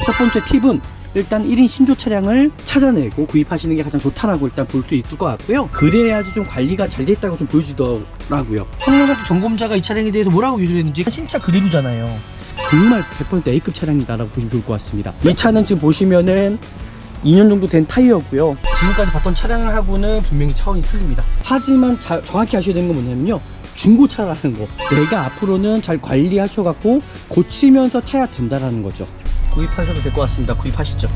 첫 번째 팁은 일단 1인 신조 차량을 찾아내고 구입하시는 게 가장 좋다라고 일단 볼 수 있을 것 같고요. 그래야지 좀 관리가 잘 돼 있다고 좀 보여주더라고요. 성능한테 점검자가 이 차량에 대해서 뭐라고 얘기를 했는지 신차 그대로잖아요. 정말 100% A급 차량이다라고 보시면 좋을 것 같습니다. 이 차는 지금 보시면은 2년 정도 된 타이어고요. 지금까지 봤던 차량하고는 분명히 차원이 틀립니다. 하지만 정확히 아셔야 되는 건 뭐냐면요, 중고차라는 거, 내가 앞으로는 잘 관리하셔갖고 고치면서 타야 된다라는 거죠. 구입하셔도 될 것 같습니다. 구입하시죠.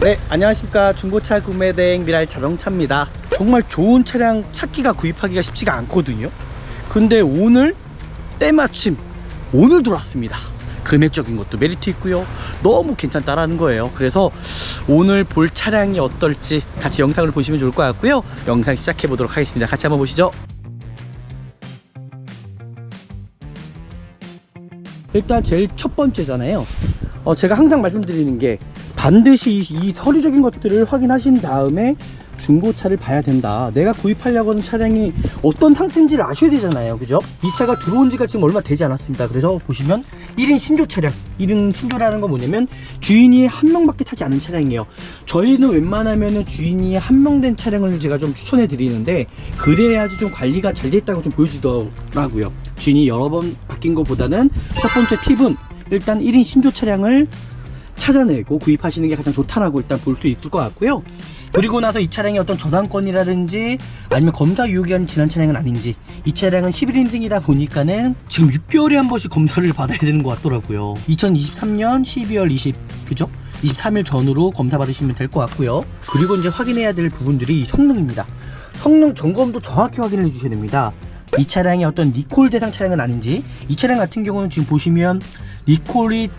네, 안녕하십니까. 중고차 구매대행 미랄 자동차입니다. 정말 좋은 차량 찾기가 구입하기가 쉽지가 않거든요. 근데 오늘 때마침 오늘 들어왔습니다. 금액적인 것도 메리트 있고요, 너무 괜찮다라는 거예요. 그래서 오늘 볼 차량이 어떨지 같이 영상을 보시면 좋을 것 같고요. 영상 시작해 보도록 하겠습니다. 같이 한번 보시죠. 일단 제일 첫 번째잖아요. 제가 항상 말씀드리는 게 반드시 이 서류적인 것들을 확인하신 다음에 중고차를 봐야 된다. 내가 구입하려고 하는 차량이 어떤 상태인지를 아셔야 되잖아요. 그죠? 이 차가 들어온 지가 지금 얼마 되지 않았습니다. 그래서 보시면 1인 신조 차량, 1인 신조라는 건 뭐냐면 주인이 한 명밖에 타지 않은 차량이에요. 저희는 웬만하면 주인이 한 명 된 차량을 제가 좀 추천해 드리는데, 그래야지 좀 관리가 잘 돼 있다고 좀 보여주더라고요. 주인이 여러 번 바뀐 것보다는 첫 번째 팁은 일단 1인 신조 차량을 찾아내고 구입하시는 게 가장 좋다라고 일단 볼 수 있을 것 같고요. 그리고 나서 이 차량이 어떤 저당권이라든지 아니면 검사 유효기간이 지난 차량은 아닌지, 이 차량은 11인승이다 보니까는 지금 6개월에 한 번씩 검사를 받아야 되는 것 같더라고요. 2023년 12월 20, 그죠? 23일 전후로 검사 받으시면 될 것 같고요. 그리고 이제 확인해야 될 부분들이 성능입니다. 성능 점검도 정확히 확인을 해주셔야 됩니다. 이 차량이 어떤 리콜 대상 차량은 아닌지, 이 차량 같은 경우는 지금 보시면 리콜이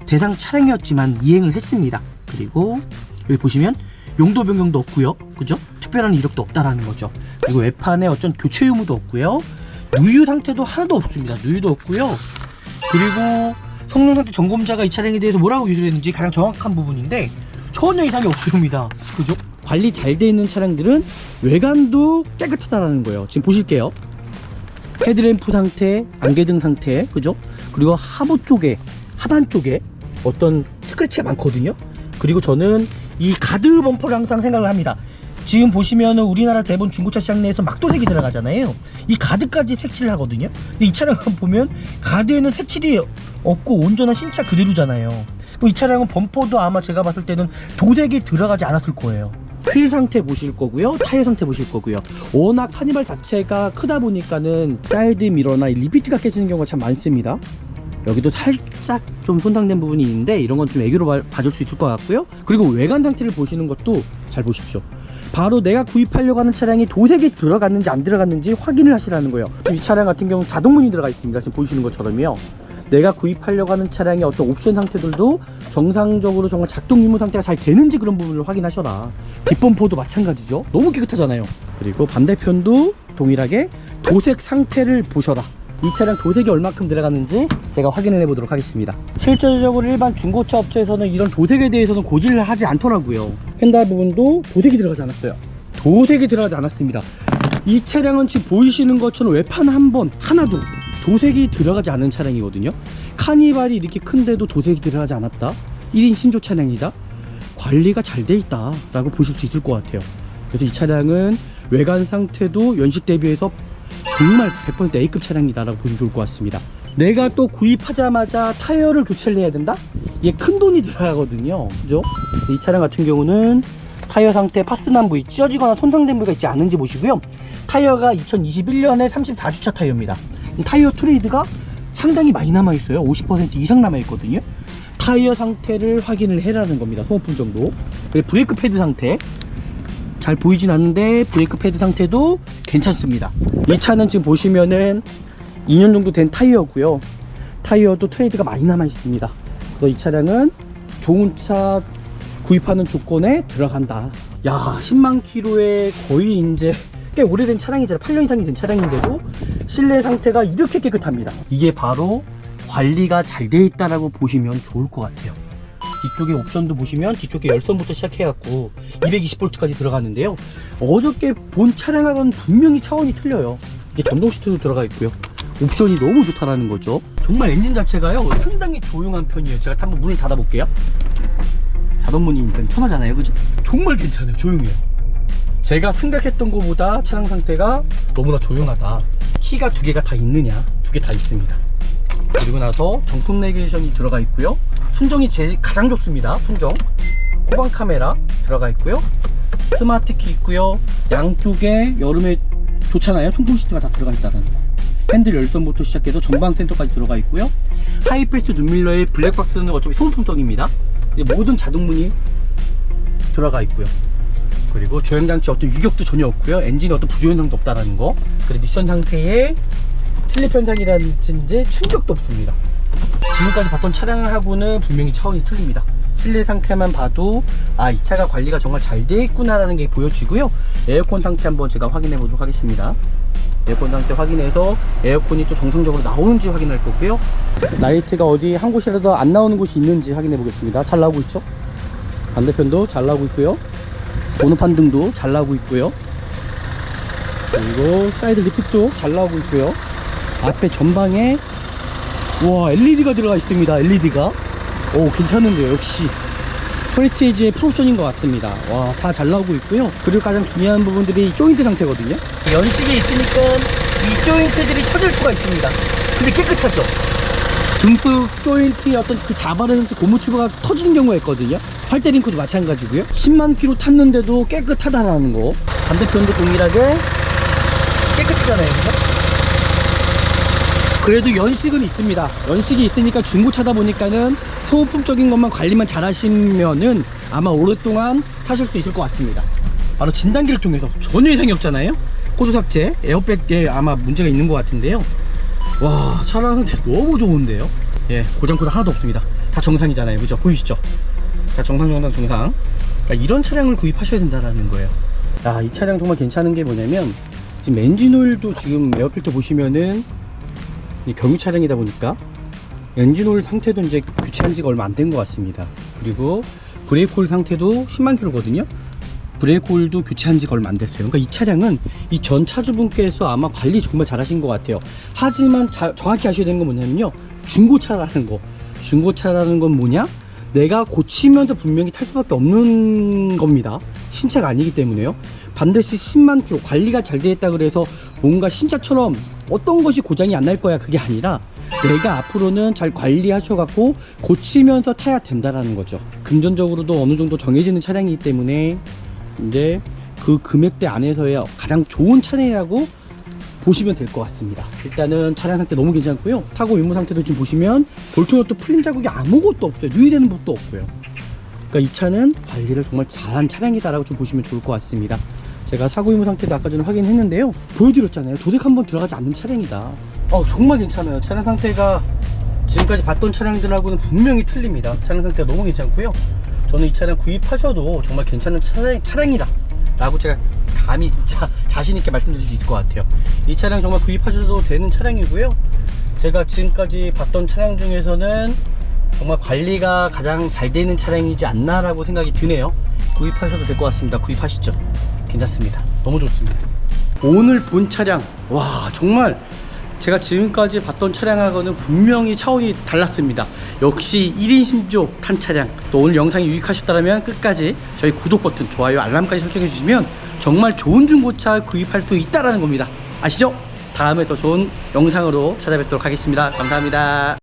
대상 차량이었지만 이행을 했습니다. 그리고 여기 보시면 용도 변경도 없고요, 그죠? 특별한 이력도 없다라는 거죠. 그리고 외판에 어떤 교체 유무도 없고요, 누유 상태도 하나도 없습니다. 누유도 없고요. 그리고 성능 상태 점검자가 이 차량에 대해서 뭐라고 얘기를 했는지 가장 정확한 부분인데 전혀 이상이 없습니다. 그죠? 관리 잘 돼 있는 차량들은 외관도 깨끗하다라는 거예요. 지금 보실게요. 헤드램프 상태, 안개등 상태, 그죠? 그리고 하부 쪽에, 하단 쪽에 어떤 스크래치가 많거든요. 그리고 저는 이 가드 범퍼를 항상 생각을 합니다. 지금 보시면은 우리나라 대부분 중고차 시장 내에서 막도색이 들어가잖아요. 이 가드까지 색칠을 하거든요. 근데 이 차량을 보면 가드에는 색칠이 없고 온전한 신차 그대로잖아요. 그럼 이 차량은 범퍼도 아마 제가 봤을 때는 도색이 들어가지 않았을 거예요. 휠 상태 보실 거고요, 타이어 상태 보실 거고요. 워낙 카니발 자체가 크다 보니까는 사이드 미러나 리피트가 깨지는 경우가 참 많습니다. 여기도 살짝 좀 손상된 부분이 있는데 이런 건 좀 애교로 봐줄 수 있을 것 같고요. 그리고 외관 상태를 보시는 것도 잘 보십시오. 바로 내가 구입하려고 하는 차량이 도색이 들어갔는지 안 들어갔는지 확인을 하시라는 거예요. 이 차량 같은 경우는 자동문이 들어가 있습니다. 지금 보시는 것처럼요. 내가 구입하려고 하는 차량의 어떤 옵션 상태들도 정상적으로 정말 작동 유무 상태가 잘 되는지 그런 부분을 확인하셔라. 뒷범퍼도 마찬가지죠. 너무 깨끗하잖아요. 그리고 반대편도 동일하게 도색 상태를 보셔라. 이 차량 도색이 얼마큼 들어갔는지 제가 확인을 해보도록 하겠습니다. 실질적으로 일반 중고차 업체에서는 이런 도색에 대해서는 고지를 하지 않더라고요. 휀다 부분도 도색이 들어가지 않았어요. 도색이 들어가지 않았습니다. 이 차량은 지금 보이시는 것처럼 외판 한 번 하나도 도색이 들어가지 않은 차량이거든요. 카니발이 이렇게 큰데도 도색이 들어가지 않았다, 1인 신조 차량이다, 관리가 잘 돼 있다 라고 보실 수 있을 것 같아요. 그래서 이 차량은 외관 상태도 연식 대비해서 정말 100% A급 차량이다 라고 보시면 좋을 것 같습니다. 내가 또 구입하자마자 타이어를 교체를 해야 된다? 이게 큰 돈이 들어가거든요. 그죠? 이 차량 같은 경우는 타이어 상태 파스난 부위, 찢어지거나 손상된 부위가 있지 않은지 보시고요. 타이어가 2021년에 34주차 타이어입니다. 타이어 트레이드가 상당히 많이 남아있어요. 50% 이상 남아있거든요. 타이어 상태를 확인을 해라는 겁니다. 소모품 정도. 그리고 브레이크 패드 상태 잘 보이진 않는데 브레이크 패드 상태도 괜찮습니다. 이 차는 지금 보시면은 2년 정도 된 타이어고요. 타이어도 트레이드가 많이 남아 있습니다. 그래서 이 차량은 좋은 차 구입하는 조건에 들어간다. 야, 10만 킬로에 거의 이제 꽤 오래된 차량이잖아요. 8년 이상이 된 차량인데도 실내 상태가 이렇게 깨끗합니다. 이게 바로 관리가 잘 돼 있다라고 보시면 좋을 것 같아요. 뒤쪽에 옵션도 보시면 뒤쪽에 열선부터 시작해갖고 220V까지 들어가는데요. 어저께 본 차량하고는 분명히 차원이 틀려요. 이게 전동 시트도 들어가 있고요. 옵션이 너무 좋다라는 거죠. 정말 엔진 자체가요 상당히 조용한 편이에요. 제가 한번 문을 닫아볼게요. 자동문이 편하잖아요, 그죠? 정말 괜찮아요. 조용해요. 제가 생각했던 것보다 차량 상태가 너무나 조용하다. 키가 2개가 다 있느냐? 2개 다 있습니다. 그리고 나서 정품 내비게이션이 들어가 있고요. 순정이 가장 좋습니다. 순정 후방 카메라 들어가 있고요. 스마트 키 있고요. 양쪽에 여름에 좋잖아요. 통풍 시트가 다 들어가 있다는 거. 핸들 열선부터 시작해서 전방 센터까지 들어가 있고요. 하이패스 눈밀러의 블랙박스는 어차피 소음통입니다. 모든 자동문이 들어가 있고요. 그리고 조향장치 어떤 유격도 전혀 없고요. 엔진에 어떤 부조현상도 없다라는 거. 그리고 미션 상태에 슬립 현상이라든지 충격도 없습니다. 지금까지 봤던 차량하고는 분명히 차원이 틀립니다. 실내 상태만 봐도 이 차가 관리가 정말 잘 되어 있구나라는 게 보여지고요. 에어컨 상태 한번 제가 확인해 보도록 하겠습니다. 에어컨 상태 확인해서 에어컨이 또 정상적으로 나오는지 확인할 거고요. 라이트가 어디 한 곳이라도 안 나오는 곳이 있는지 확인해 보겠습니다. 잘 나오고 있죠? 반대편도 잘 나오고 있고요. 번호판 등도 잘 나오고 있고요. 그리고 사이드 리프도 잘 나오고 있고요. 앞에 전방에 LED가 들어가 있습니다. LED가 괜찮은데요. 역시 포레티지의 프로옵션인 것 같습니다. 다 잘 나오고 있고요. 그리고 가장 중요한 부분들이 조인트 상태거든요. 연식이 있으니까 이 조인트들이 터질 수가 있습니다. 근데 깨끗하죠. 듬뿍 조인트의 어떤 그 자바르면서 고무 튜브가 터지는 경우가 있거든요. 팔대링크도 마찬가지고요. 10만 킬로 탔는데도 깨끗하다라는 거. 반대편도 동일하게 깨끗하잖아요. 그죠? 그래도 연식은 있습니다. 연식이 있으니까 중고차다 보니까는 소모품적인 것만 관리만 잘 하시면은 아마 오랫동안 타실 수 있을 것 같습니다. 바로 진단기를 통해서 전혀 이상이 없잖아요. 코드 삭제, 에어백에 아마 문제가 있는 것 같은데요. 차량 상태 너무 좋은데요. 고장 코드 하나도 없습니다. 다 정상이잖아요. 그죠? 보이시죠? 다 정상. 그러니까 이런 차량을 구입하셔야 된다는 거예요. 이 차량 정말 괜찮은 게 뭐냐면 지금 엔진오일도 지금 에어필터 보시면은 경유 차량이다 보니까 엔진오일 상태도 이제 교체한 지가 얼마 안 된 것 같습니다. 그리고 브레이크오일 상태도 10만 킬로거든요. 브레이크오일도 교체한 지가 얼마 안 됐어요. 그러니까 이 차량은 이 전 차주분께서 아마 관리 정말 잘 하신 것 같아요. 하지만 정확히 아셔야 되는 건 뭐냐면요, 중고차라는 거. 중고차라는 건 뭐냐? 내가 고치면서 분명히 탈 수밖에 없는 겁니다. 신차가 아니기 때문에요. 반드시 10만 킬로 관리가 잘 되어 있다 그래서 뭔가 신차처럼 어떤 것이 고장이 안 날 거야, 그게 아니라 내가 앞으로는 잘 관리하셔갖고 고치면서 타야 된다라는 거죠. 금전적으로도 어느 정도 정해지는 차량이기 때문에 이제 그 금액대 안에서의 가장 좋은 차량이라고 보시면 될 것 같습니다. 일단은 차량 상태 너무 괜찮고요. 타고 유무 상태도 지금 보시면 볼트너트 풀린 자국이 아무것도 없어요. 누이되는 것도 없고요. 그러니까 이 차는 관리를 정말 잘한 차량이다라고 좀 보시면 좋을 것 같습니다. 제가 사고 유무 상태도 아까 전에 확인했는데요. 보여드렸잖아요. 도색 한번 들어가지 않는 차량이다. 정말 괜찮아요. 차량 상태가 지금까지 봤던 차량들하고는 분명히 틀립니다. 차량 상태가 너무 괜찮고요. 저는 이 차량 구입하셔도 정말 괜찮은 차량이다 라고 제가 감히 진짜 자신있게 말씀드릴 수 있을 것 같아요. 이 차량 정말 구입하셔도 되는 차량이고요. 제가 지금까지 봤던 차량 중에서는 정말 관리가 가장 잘 되는 차량이지 않나 라고 생각이 드네요. 구입하셔도 될 것 같습니다. 구입하시죠. 괜찮습니다. 너무 좋습니다. 오늘 본 차량, 정말 제가 지금까지 봤던 차량하고는 분명히 차원이 달랐습니다. 역시 1인 신조 탄 차량. 또 오늘 영상이 유익하셨다면 끝까지 저희 구독 버튼, 좋아요, 알람까지 설정해 주시면 정말 좋은 중고차 구입할 수 있다라는 겁니다. 아시죠? 다음에 더 좋은 영상으로 찾아뵙도록 하겠습니다. 감사합니다.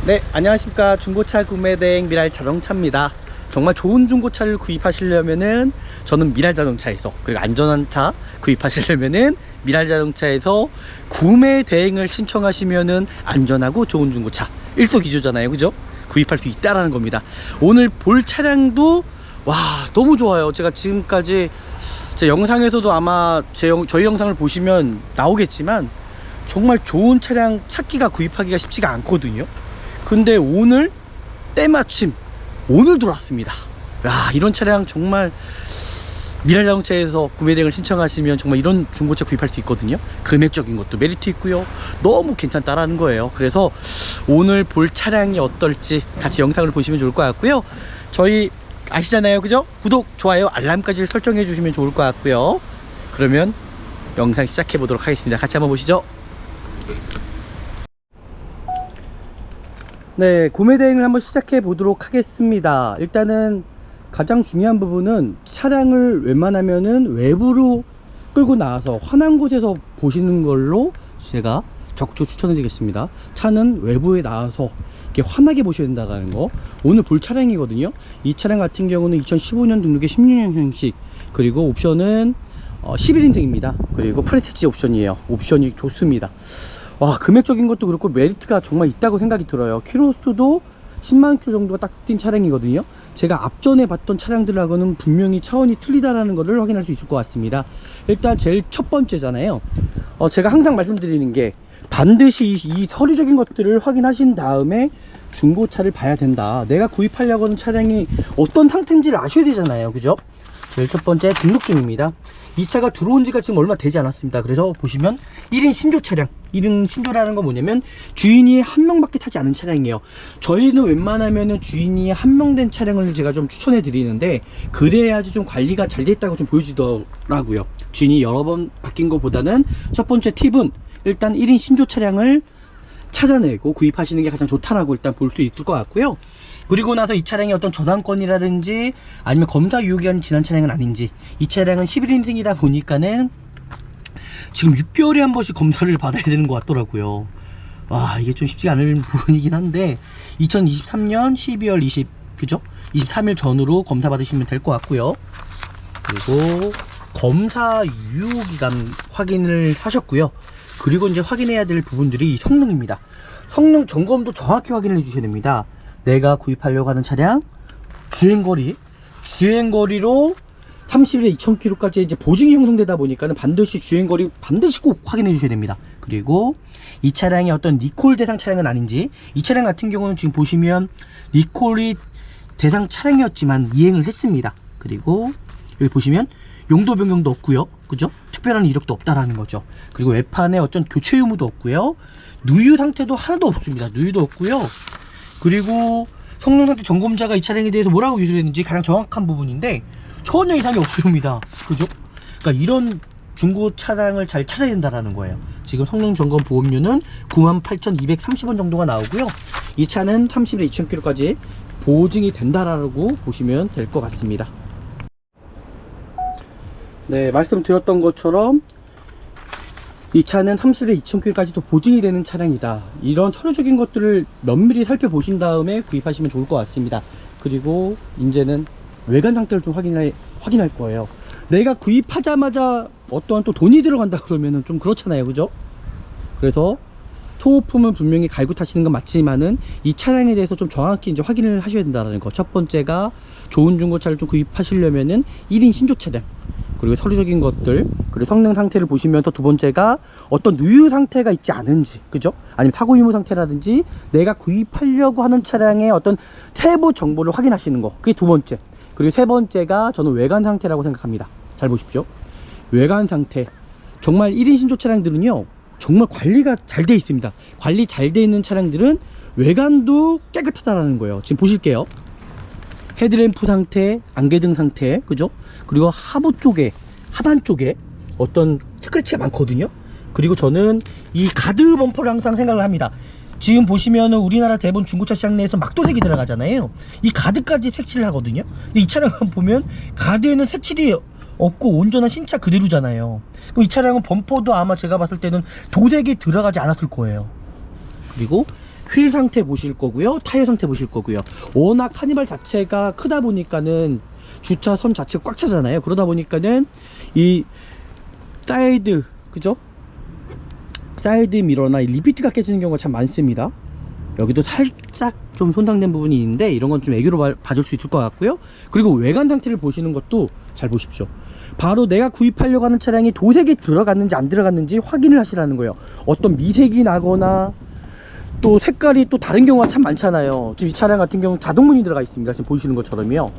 네, 안녕하십니까. 중고차 구매대행 미랄자동차입니다. 정말 좋은 중고차를 구입하시려면은 저는 미랄자동차에서, 그리고 안전한 차 구입하시려면은 미랄자동차에서 구매 대행을 신청하시면은 안전하고 좋은 중고차 일석이조잖아요. 그죠? 구입할 수 있다라는 겁니다. 오늘 볼 차량도 너무 좋아요. 제가 지금까지 제 영상에서도 아마 저희 영상을 보시면 나오겠지만 정말 좋은 차량 찾기가, 구입하기가 쉽지가 않거든요. 근데 오늘 때마침 오늘 들어왔습니다. 이런 차량 정말 미랄자동차에서 구매대행을 신청하시면 정말 이런 중고차 구입할 수 있거든요. 금액적인 것도 메리트 있고요, 너무 괜찮다라는 거예요. 그래서 오늘 볼 차량이 어떨지 같이 영상을 보시면 좋을 것 같고요. 저희 아시잖아요, 그죠? 구독, 좋아요, 알람까지 설정해 주시면 좋을 것 같고요. 그러면 영상 시작해 보도록 하겠습니다. 같이 한번 보시죠. 네, 구매 대행을 한번 시작해 보도록 하겠습니다. 일단은 가장 중요한 부분은 차량을 웬만하면은 외부로 끌고 나와서 환한 곳에서 보시는 걸로 제가 적극 추천해 드리겠습니다. 차는 외부에 나와서 이렇게 환하게 보셔야 된다는 거. 오늘 볼 차량이거든요. 이 차량 같은 경우는 2015년 등록의 16년형식, 그리고 옵션은 11인승입니다. 그리고 프레티지 옵션이에요. 옵션이 좋습니다. 와, 금액적인 것도 그렇고 메리트가 정말 있다고 생각이 들어요. 키로수도 10만 킬로 정도가 딱 뛴 차량이거든요. 제가 앞전에 봤던 차량들하고는 분명히 차원이 틀리다라는 것을 확인할 수 있을 것 같습니다. 일단 제일 첫 번째잖아요. 제가 항상 말씀드리는 게 반드시 이 서류적인 것들을 확인하신 다음에 중고차를 봐야 된다. 내가 구입하려고 하는 차량이 어떤 상태인지를 아셔야 되잖아요, 그죠? 제일 첫 번째 등록증입니다. 이 차가 들어온 지가 지금 얼마 되지 않았습니다. 그래서 보시면 1인 신조 차량, 1인 신조라는 건 뭐냐면 주인이 한 명밖에 타지 않은 차량이에요. 저희는 웬만하면 주인이 한 명 된 차량을 제가 좀 추천해 드리는데, 그래야지 좀 관리가 잘 됐다고 좀 보여지더라고요. 주인이 여러 번 바뀐 것보다는. 첫 번째 팁은 일단 1인 신조 차량을 찾아내고 구입하시는 게 가장 좋다라고 일단 볼 수 있을 것 같고요. 그리고 나서 이 차량이 어떤 저당권이라든지 아니면 검사 유효기간이 지난 차량은 아닌지, 이 차량은 11인승이다 보니까는 지금 6개월에 한 번씩 검사를 받아야 되는 것 같더라고요. 와, 이게 좀 쉽지 않은 부분이긴 한데 2023년 12월 20, 그죠? 23일 전후로 검사 받으시면 될 것 같고요. 그리고 검사 유효기간 확인을 하셨고요. 그리고 이제 확인해야 될 부분들이 성능입니다. 성능 점검도 정확히 확인을 해주셔야 됩니다. 내가 구입하려고 하는 차량 주행거리로 30일에 2000km까지 이제 보증이 형성되다 보니까는 반드시 주행거리 반드시 꼭 확인해 주셔야 됩니다. 그리고 이 차량이 어떤 리콜 대상 차량은 아닌지, 이 차량 같은 경우는 지금 보시면 리콜이 대상 차량이었지만 이행을 했습니다. 그리고 여기 보시면 용도 변경도 없고요, 그죠? 특별한 이력도 없다라는 거죠. 그리고 외판에 어떤 교체 유무도 없고요, 누유 상태도 하나도 없습니다. 누유도 없고요. 그리고 성능 상태 점검자가 이 차량에 대해서 뭐라고 기술했는지 가장 정확한 부분인데 전혀 이상이 없습니다. 그죠? 그러니까 이런 중고 차량을 잘 찾아야 된다라는 거예요. 지금 성능 점검 보험료는 98,230원 정도가 나오고요. 이 차는 30일에 2000km까지 보증이 된다라고 보시면 될 것 같습니다. 네, 말씀드렸던 것처럼 이 차는 30일에 2000km까지도 보증이 되는 차량이다. 이런 서류적인 것들을 면밀히 살펴보신 다음에 구입하시면 좋을 것 같습니다. 그리고 이제는 외관 상태를 좀 확인할 거예요. 내가 구입하자마자 어떠한 또 돈이 들어간다 그러면은 좀 그렇잖아요, 그죠? 그래서 소모품은 분명히 갈고 타시는 건 맞지만은 이 차량에 대해서 좀 정확히 이제 확인을 하셔야 된다는 거. 첫 번째가 좋은 중고차를 좀 구입하시려면은 1인 신조 차량, 그리고 서류적인 것들, 그리고 성능 상태를 보시면서 두 번째가 어떤 누유 상태가 있지 않은지, 그죠? 아니면 사고 유무 상태라든지 내가 구입하려고 하는 차량의 어떤 세부 정보를 확인하시는 거, 그게 두 번째. 그리고 세 번째가 저는 외관 상태라고 생각합니다. 잘 보십시오. 외관 상태, 정말 1인 신조 차량들은요 정말 관리가 잘 돼 있습니다. 관리 잘 돼 있는 차량들은 외관도 깨끗하다라는 거예요. 지금 보실게요. 헤드램프 상태, 안개등 상태, 그죠? 그리고 하부 쪽에, 하단 쪽에 어떤 스크래치가 많거든요. 그리고 저는 이 가드 범퍼를 항상 생각을 합니다. 지금 보시면은 우리나라 대부분 중고차 시장 내에서 막도색이 들어가잖아요. 이 가드까지 색칠을 하거든요. 근데 이 차량 보면 가드에는 색칠이 없고 온전한 신차 그대로잖아요. 그럼 이 차량은 범퍼도 아마 제가 봤을 때는 도색이 들어가지 않았을 거예요. 그리고 휠 상태 보실 거고요, 타이어 상태 보실 거고요. 워낙 카니발 자체가 크다 보니까는 주차선 자체가 꽉 차잖아요. 그러다 보니까는 이 사이드, 그죠? 사이드 미러나 이 리피트가 깨지는 경우가 참 많습니다. 여기도 살짝 좀 손상된 부분이 있는데 이런 건 좀 애교로 봐줄 수 있을 것 같고요. 그리고 외관 상태를 보시는 것도 잘 보십시오. 바로 내가 구입하려고 하는 차량이 도색이 들어갔는지 안 들어갔는지 확인을 하시라는 거예요. 어떤 미색이 나거나 또 색깔이 또 다른 경우가 참 많잖아요. 지금 이 차량 같은 경우는 자동문이 들어가 있습니다. 지금 보시는 것처럼요.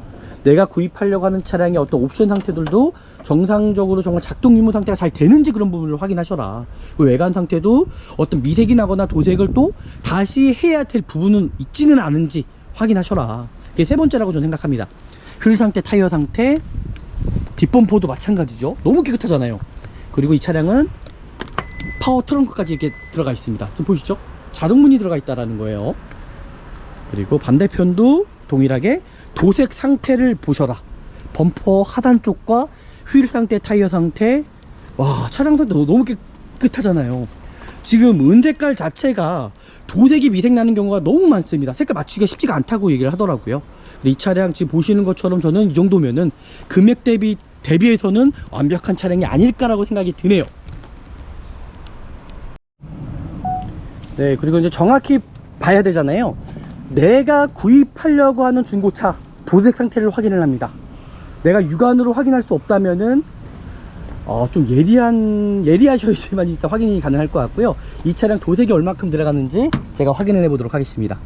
내가 구입하려고 하는 차량의 어떤 옵션 상태들도 정상적으로 정말 작동 유무 상태가 잘 되는지 그런 부분을 확인하셔라. 그리고 외관 상태도 어떤 미색이 나거나 도색을 또 다시 해야 될 부분은 있지는 않은지 확인하셔라. 그게 세 번째라고 저는 생각합니다. 휠 상태, 타이어 상태, 뒷범퍼도 마찬가지죠. 너무 깨끗하잖아요. 그리고 이 차량은 파워 트렁크까지 이렇게 들어가 있습니다. 지금 보시죠? 자동문이 들어가 있다라는 거예요. 그리고 반대편도 동일하게 도색 상태를 보셔라. 범퍼 하단 쪽과 휠 상태, 타이어 상태. 와, 차량 상태 너무 깨끗하잖아요. 지금 은색깔 자체가 도색이 미색 나는 경우가 너무 많습니다. 색깔 맞추기가 쉽지가 않다고 얘기를 하더라고요. 근데 이 차량 지금 보시는 것처럼 저는 이 정도면은 금액 대비해서는 완벽한 차량이 아닐까라고 생각이 드네요. 네, 그리고 이제 정확히 봐야 되잖아요. 내가 구입하려고 하는 중고차 도색 상태를 확인을 합니다. 내가 육안으로 확인할 수 없다면은 좀 예리하셔야지만 일단 확인이 가능할 것 같고요. 이 차량 도색이 얼마큼 들어가는지 제가 확인을 해보도록 하겠습니다.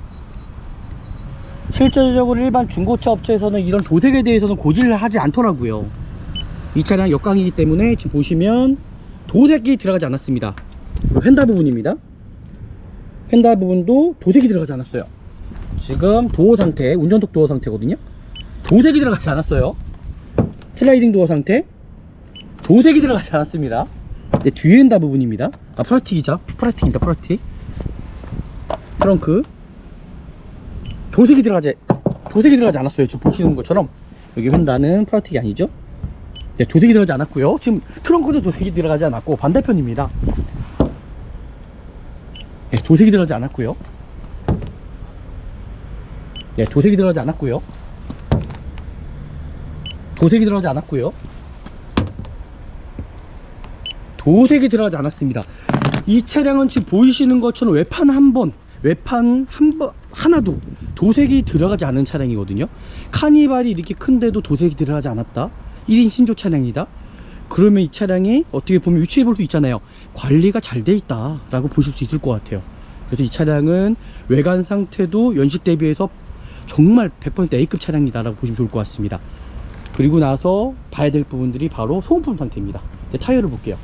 실질적으로 일반 중고차 업체에서는 이런 도색에 대해서는 고지를 하지 않더라고요. 이 차량 역광이기 때문에 지금 보시면 도색이 들어가지 않았습니다. 그리고 휀다 부분입니다. 휀다 부분도 도색이 들어가지 않았어요. 지금 도어 상태, 운전석 도어 상태거든요. 도색이 들어가지 않았어요. 슬라이딩 도어 상태, 도색이 들어가지 않았습니다. 네, 뒤에 휀다 부분입니다. 플라스틱이죠. 플라스틱입니다. 플라스틱. 트렁크 도색이 들어가지 않았어요. 지금 보시는 것처럼 여기 휀다는 플라스틱이 아니죠. 네, 도색이 들어가지 않았고요. 지금 트렁크도 도색이 들어가지 않았고 반대편입니다. 네, 도색이 들어가지 않았고요. 네, 도색이 들어가지 않았고요. 도색이 들어가지 않았고요. 도색이 들어가지 않았습니다. 이 차량은 지금 보이시는 것처럼 외판 하나도 도색이 들어가지 않은 차량이거든요. 카니발이 이렇게 큰데도 도색이 들어가지 않았다. 1인 신조 차량이다. 그러면 이 차량이 어떻게 보면 유추해 볼 수 있잖아요. 관리가 잘 돼 있다 라고 보실 수 있을 것 같아요. 그래서 이 차량은 외관 상태도 연식 대비해서 정말 100% A급 차량이다 라고 보시면 좋을 것 같습니다. 그리고 나서 봐야 될 부분들이 바로 소모품 상태입니다. 이제 타이어를 볼게요.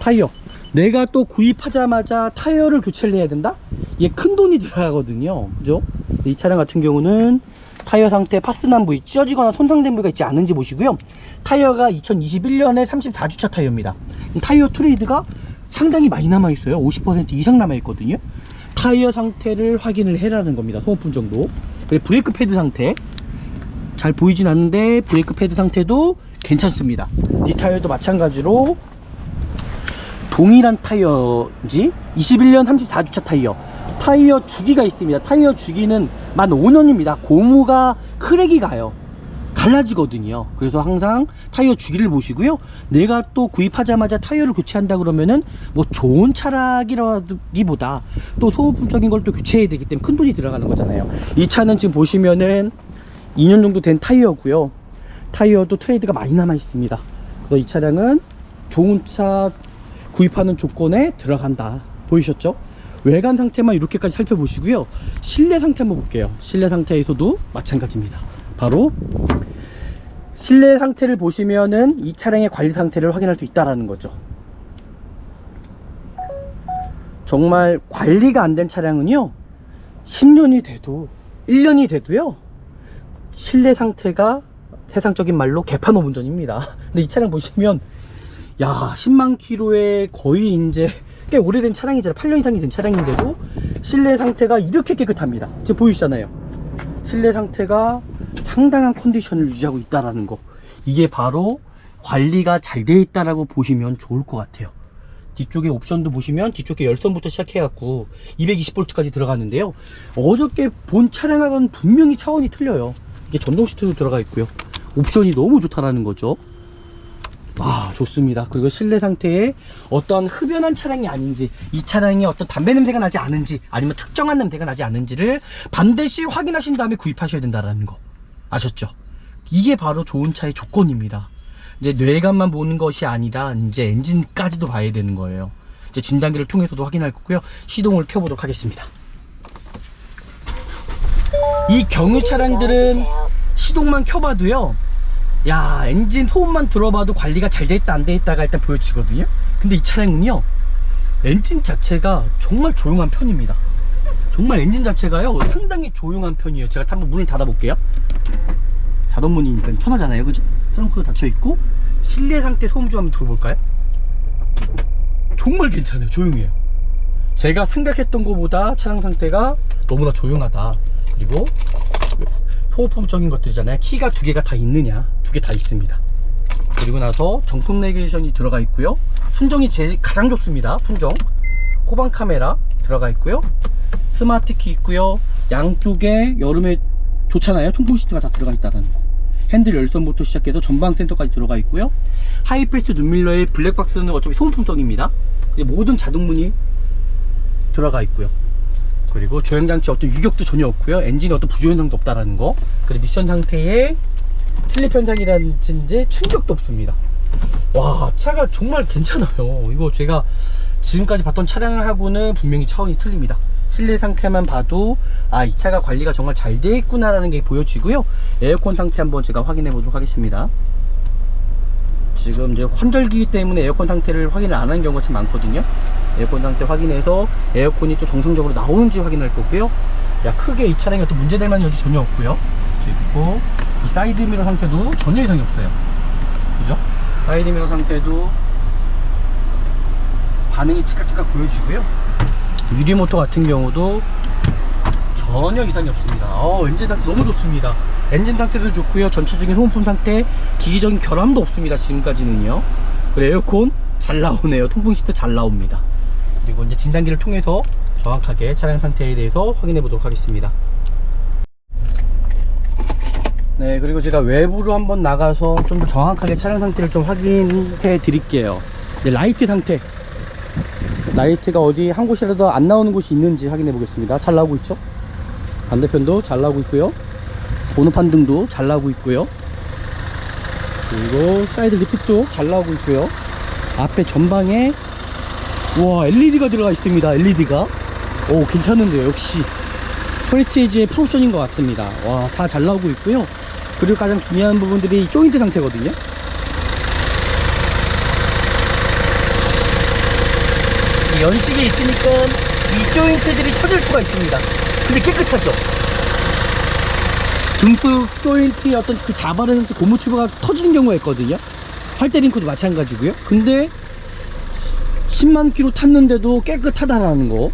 타이어, 내가 또 구입하자마자 타이어를 교체를 해야 된다? 이게 큰 돈이 들어가거든요. 그죠? 이 차량 같은 경우는 타이어 상태 파스난 부위, 찢어지거나 손상된 부위가 있지 않은지 보시고요. 타이어가 2021년에 34주차 타이어입니다. 타이어 트레이드가 상당히 많이 남아있어요. 50% 이상 남아있거든요. 타이어 상태를 확인을 해라는 겁니다. 소모품 정도. 그리고 브레이크 패드 상태 잘 보이진 않는데 브레이크 패드 상태도 괜찮습니다. 이 타이어도 마찬가지로 동일한 타이어인지 21년 34주차 타이어 주기가 있습니다. 타이어 주기는 만 5년입니다. 고무가 크랙이 가요. 갈라지거든요. 그래서 항상 타이어 주기를 보시고요. 내가 또 구입하자마자 타이어를 교체한다 그러면은 뭐 좋은 차량이라기보다 또 소모품적인 걸 또 교체해야 되기 때문에 큰 돈이 들어가는 거잖아요. 이 차는 지금 보시면은 2년 정도 된 타이어고요. 타이어도 트레이드가 많이 남아 있습니다. 그래서 이 차량은 좋은 차 구입하는 조건에 들어간다. 보이셨죠? 외관 상태만 이렇게까지 살펴보시고요. 실내 상태 한번 볼게요. 실내 상태에서도 마찬가지입니다. 바로 실내 상태를 보시면은 이 차량의 관리 상태를 확인할 수 있다라는 거죠. 정말 관리가 안 된 차량은요, 10년이 돼도 1년이 돼도요, 실내 상태가 세상적인 말로 개판업 운전입니다. 근데 이 차량 보시면 야, 10만 킬로에 거의 이제 꽤 오래된 차량이잖아요. 8년 이상이 된 차량인데도 실내 상태가 이렇게 깨끗합니다. 지금 보이시잖아요. 실내 상태가 상당한 컨디션을 유지하고 있다라는 거, 이게 바로 관리가 잘 돼 있다라고 보시면 좋을 것 같아요. 뒤쪽에 옵션도 보시면 뒤쪽에 열선부터 시작해갖고 220V까지 들어가는데요. 어저께 본 차량하고는 분명히 차원이 틀려요. 이게 전동 시트도 들어가 있고요. 옵션이 너무 좋다라는 거죠. 아, 좋습니다. 그리고 실내 상태에 어떤 흡연한 차량이 아닌지, 이 차량에 어떤 담배 냄새가 나지 않은지, 아니면 특정한 냄새가 나지 않은지를 반드시 확인하신 다음에 구입하셔야 된다는 거 아셨죠? 이게 바로 좋은 차의 조건입니다. 이제 뇌관만 보는 것이 아니라 이제 엔진까지도 봐야 되는 거예요. 이제 진단기를 통해서도 확인할 거고요. 시동을 켜보도록 하겠습니다. 이 경유 차량들은 시동만 켜봐도요, 야, 엔진 소음만 들어봐도 관리가 잘 돼있다 안 돼있다가 일단 보여지거든요. 근데 이 차량은요, 엔진 자체가 정말 조용한 편입니다. 정말 엔진 자체가요 상당히 조용한 편이에요. 제가 한번 문을 닫아볼게요. 자동문이니까 편하잖아요, 그죠? 트렁크도 닫혀있고. 실내 상태 소음 좀 한번 들어볼까요? 정말 괜찮아요. 조용해요. 제가 생각했던 것보다 차량 상태가 너무나 조용하다. 그리고 소모품적인 것들이잖아요. 키가 두 개가 다 있느냐? 두 개 다 있습니다. 그리고 나서 정품 내비게이션이 들어가 있고요. 순정이 가장 좋습니다. 순정. 후방 카메라 들어가 있고요. 스마트 키 있고요. 양쪽에 여름에 좋잖아요. 통풍 시트가 다 들어가 있다는 거. 핸들 열선부터 시작해서 전방 센터까지 들어가 있고요. 하이패스 눈밀러의 블랙박스는 어차피 소모품성입니다. 모든 자동문이 들어가 있고요. 그리고 조향장치 어떤 유격도 전혀 없고요. 엔진에 어떤 부조현상도 없다라는 거. 그리고 미션 상태에 슬립 현상이라든지 충격도 없습니다. 와, 차가 정말 괜찮아요. 이거 제가 지금까지 봤던 차량하고는 분명히 차원이 틀립니다. 실내 상태만 봐도 이 차가 관리가 정말 잘 되어 있구나 라는 게 보여지고요. 에어컨 상태 한번 제가 확인해 보도록 하겠습니다. 지금 이제 환절기이기 때문에 에어컨 상태를 확인을 안 하는 경우가 참 많거든요. 에어컨 상태 확인해서 에어컨이 또 정상적으로 나오는지 확인할 거고요. 크게 이 차량에 또 문제될 만한 여지 전혀 없고요. 그리고 이 사이드미러 상태도 전혀 이상이 없어요. 그죠? 사이드미러 상태도 반응이 즉각즉각 보여주고요. 유리모터 같은 경우도 전혀 이상이 없습니다. 엔진 상태 너무 좋습니다. 엔진 상태도 좋고요. 전체적인 소모품 상태, 기기적인 결함도 없습니다. 지금까지는요. 그리고 에어컨 잘 나오네요. 통풍 시트 잘 나옵니다. 그리고 이제 진단기를 통해서 정확하게 차량 상태에 대해서 확인해 보도록 하겠습니다. 네, 그리고 제가 외부로 한번 나가서 좀 더 정확하게 차량 상태를 좀 확인해 드릴게요. 라이트 상태, 라이트가 어디 한 곳이라도 안 나오는 곳이 있는지 확인해 보겠습니다. 잘 나오고 있죠? 반대편도 잘 나오고 있고요. 번호판 등도 잘 나오고 있고요. 그리고 사이드 리프도 잘 나오고 있고요. 앞에 전방에 LED가 들어가 있습니다. LED가 괜찮은데요. 역시 프레스티지의 프로션인 것 같습니다. 다 잘 나오고 있고요. 그리고 가장 중요한 부분들이 조인트 상태거든요. 연식이 있으니까 이 조인트들이 터질 수가 있습니다. 근데 깨끗하죠. 등불 조인트의 어떤 그 자바렌스 고무 튜브가 터지는 경우가 있거든요. 팔대링크도 마찬가지고요. 근데 10만 킬로 탔는데도 깨끗하다라는 거.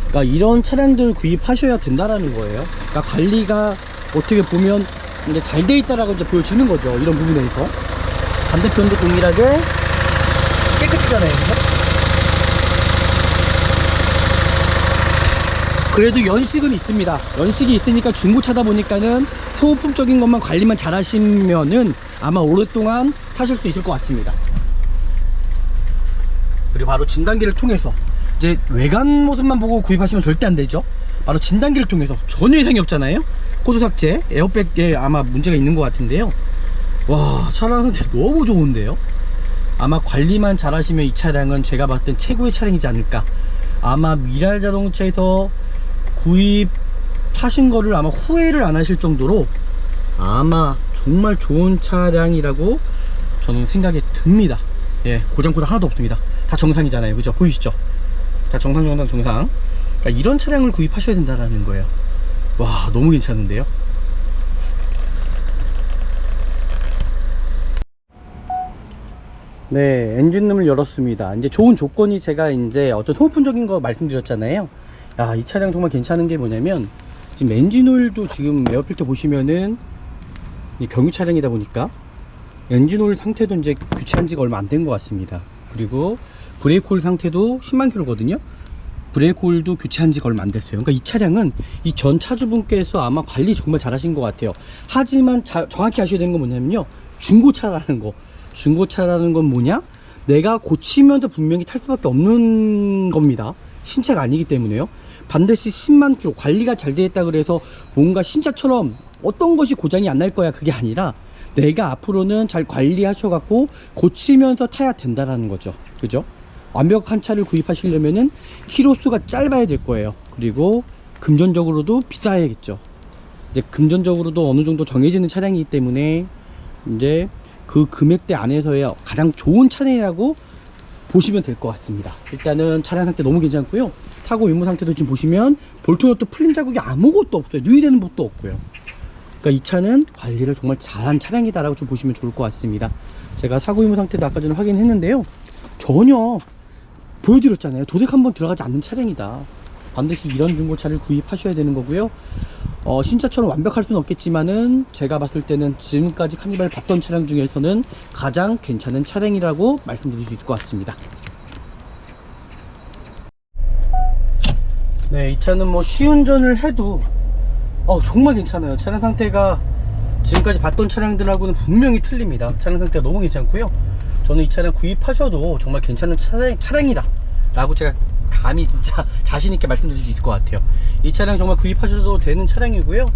그러니까 이런 차량들 구입하셔야 된다라는 거예요. 그러니까 관리가 어떻게 보면 이제 잘 돼 있다라고 이제 보여주는 거죠. 이런 부분에서. 반대편도 동일하게 깨끗하잖아요. 그죠? 그래도 연식은 있습니다. 연식이 있으니까 중고차다 보니까는 소모품적인 것만 관리만 잘 하시면은 아마 오랫동안 타실 수 있을 것 같습니다. 그리고 바로 진단기를 통해서 이제 외관 모습만 보고 구입하시면 절대 안 되죠. 바로 진단기를 통해서 전혀 이상이 없잖아요. 코드 삭제, 에어백에 아마 문제가 있는 것 같은데요. 와, 차량 상태 너무 좋은데요. 아마 관리만 잘 하시면 이 차량은 제가 봤을 땐 최고의 차량이지 않을까. 아마 미랄 자동차에서 구입하신 거를 아마 후회를 안 하실 정도로 아마 정말 좋은 차량이라고 저는 생각이 듭니다. 고장코드 하나도 없습니다. 다 정상이잖아요. 그죠? 보이시죠? 다 정상. 그러니까 이런 차량을 구입하셔야 된다는 거예요. 와, 너무 괜찮은데요? 네, 엔진룸을 열었습니다. 이제 좋은 조건이 제가 이제 어떤 소모품적인 거 말씀드렸잖아요. 이 차량 정말 괜찮은 게 뭐냐면 지금 엔진오일도 지금 에어필터 보시면은 경유 차량이다 보니까 엔진오일 상태도 이제 교체한 지가 얼마 안 된 것 같습니다. 그리고 브레이크 오일 상태도 10만 킬로거든요. 브레이크 오일도 교체한 지가 얼마 안 됐어요. 그러니까 이 차량은 이 전 차주분께서 아마 관리 정말 잘 하신 것 같아요. 하지만 정확히 아셔야 되는 건 뭐냐면요, 중고차라는 거. 중고차라는 건 뭐냐? 내가 고치면서 분명히 탈 수밖에 없는 겁니다. 신차가 아니기 때문에요. 반드시 10만 킬로 관리가 잘 되어 있다 그래서 뭔가 신차처럼 어떤 것이 고장이 안 날 거야, 그게 아니라 내가 앞으로는 잘 관리하셔 갖고 고치면서 타야 된다라는 거죠. 그죠? 완벽한 차를 구입하시려면은 키로수가 짧아야 될 거예요. 그리고 금전적으로도 비싸야겠죠. 이제 금전적으로도 어느 정도 정해지는 차량이기 때문에 이제 그 금액대 안에서의 가장 좋은 차량이라고 보시면 될 것 같습니다. 일단은 차량 상태 너무 괜찮고요. 타고 임무 상태도 지금 보시면 볼트너트 풀린 자국이 아무것도 없어요. 누이되는 것도 없고요. 그러니까 이 차는 관리를 정말 잘한 차량이다라고 좀 보시면 좋을 것 같습니다. 제가 사고 임무 상태도 아까 전에 확인했는데요. 전혀 보여드렸잖아요. 도색 한번 들어가지 않는 차량이다. 반드시 이런 중고차를 구입하셔야 되는 거고요. 신차처럼 완벽할 수는 없겠지만은 제가 봤을 때는 지금까지 카니발 봤던 차량 중에서는 가장 괜찮은 차량이라고 말씀드릴 수 있을 것 같습니다. 네, 이 차는 뭐 시운전을 해도 정말 괜찮아요. 차량 상태가 지금까지 봤던 차량들하고는 분명히 틀립니다. 차량 상태가 너무 괜찮고요. 저는 이 차량 구입하셔도 정말 괜찮은 차량이라 라고 제가 감히 진짜 자신있게 말씀드릴 수 있을 것 같아요. 이 차량 정말 구입하셔도 되는 차량이고요.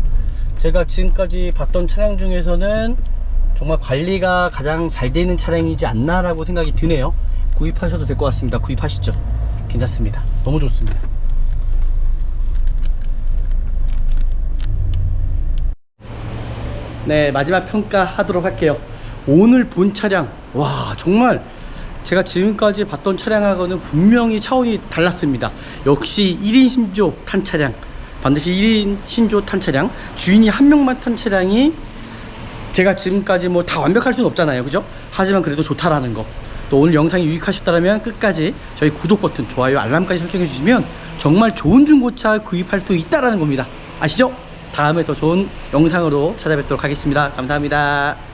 제가 지금까지 봤던 차량 중에서는 정말 관리가 가장 잘 되는 차량이지 않나 라고 생각이 드네요. 구입하셔도 될 것 같습니다. 구입하시죠. 괜찮습니다. 너무 좋습니다. 네, 마지막 평가 하도록 할게요. 오늘 본 차량, 와 정말 제가 지금까지 봤던 차량하고는 분명히 차원이 달랐습니다. 역시 1인 신조 탄 차량, 반드시 1인 신조 탄 차량, 주인이 한 명만 탄 차량이 제가 지금까지 뭐 다 완벽할 수는 없잖아요, 그죠? 하지만 그래도 좋다라는 거. 또 오늘 영상이 유익하셨다면 끝까지 저희 구독 버튼, 좋아요, 알람까지 설정해 주시면 정말 좋은 중고차 구입할 수 있다라는 겁니다. 아시죠? 다음에 더 좋은 영상으로 찾아뵙도록 하겠습니다. 감사합니다.